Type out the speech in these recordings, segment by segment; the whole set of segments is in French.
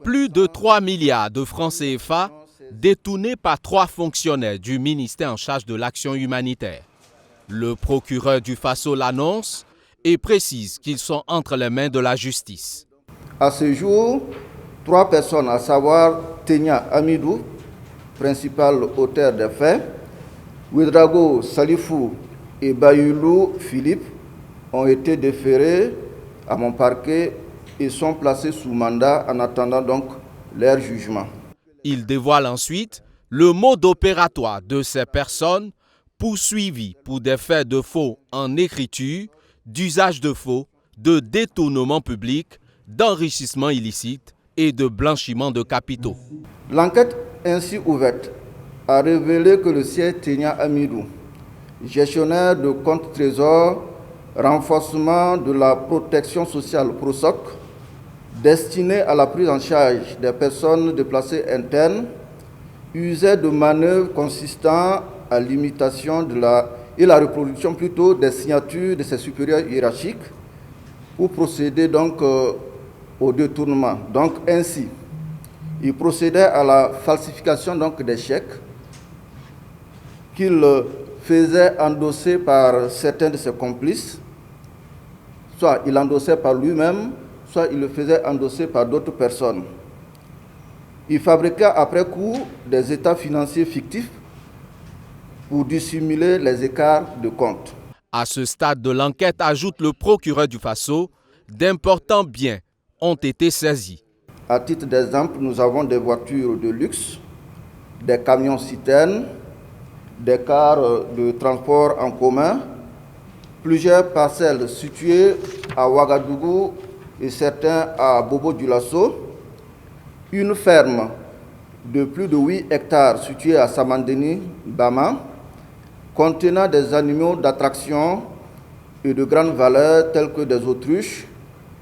Plus de 3 milliards de francs CFA détournés par 3 fonctionnaires du ministère en charge de l'action humanitaire. Le procureur du Faso l'annonce et précise qu'ils sont entre les mains de la justice. À ce jour, 3 personnes, à savoir Tenia Amidou, principal auteur des faits, Ouedraogo Salifou et Bayulu Philippe, ont été déférés à mon parquet et sont placés sous mandat en attendant donc leur jugement. Il dévoile ensuite le mode opératoire de ces personnes poursuivies pour des faits de faux en écriture, d'usage de faux, de détournement public, d'enrichissement illicite et de blanchiment de capitaux. L'enquête ainsi ouverte a révélé que le sieur Tenia Amidou, gestionnaire de compte trésor, renforcement de la protection sociale PROSOC, destiné à la prise en charge des personnes déplacées internes, usait de manœuvres consistant à l'imitation et la reproduction plutôt des signatures de ses supérieurs hiérarchiques pour procéder donc au détournement. Donc ainsi, il procédait à la falsification donc des chèques qu'il faisait endosser par certains de ses complices, soit il endossait par lui-même, soit il le faisait endosser par d'autres personnes. Il fabriqua après coup des états financiers fictifs pour dissimuler les écarts de compte. À ce stade de l'enquête, ajoute le procureur du Faso, d'importants biens ont été saisis. À titre d'exemple, nous avons des voitures de luxe, des camions-citernes, des cars de transport en commun, plusieurs parcelles situées à Ouagadougou et certains à Bobo-Dioulasso, une ferme de plus de 8 hectares située à Samandeni, Bama, contenant des animaux d'attraction et de grande valeur tels que des autruches,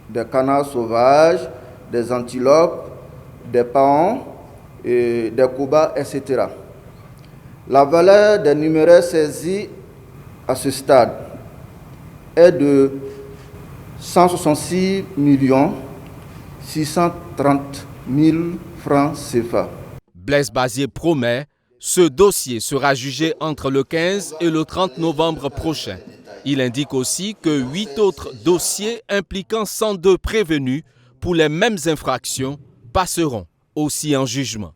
des canards sauvages, des antilopes, des paons, et des coubas, etc. La valeur des numéraires saisis à ce stade est de 166 630 000 francs CFA. Blaise Bazier promet, ce dossier sera jugé entre le 15 et le 30 novembre prochain. Il indique aussi que 8 autres dossiers impliquant 102 prévenus pour les mêmes infractions passeront aussi en jugement.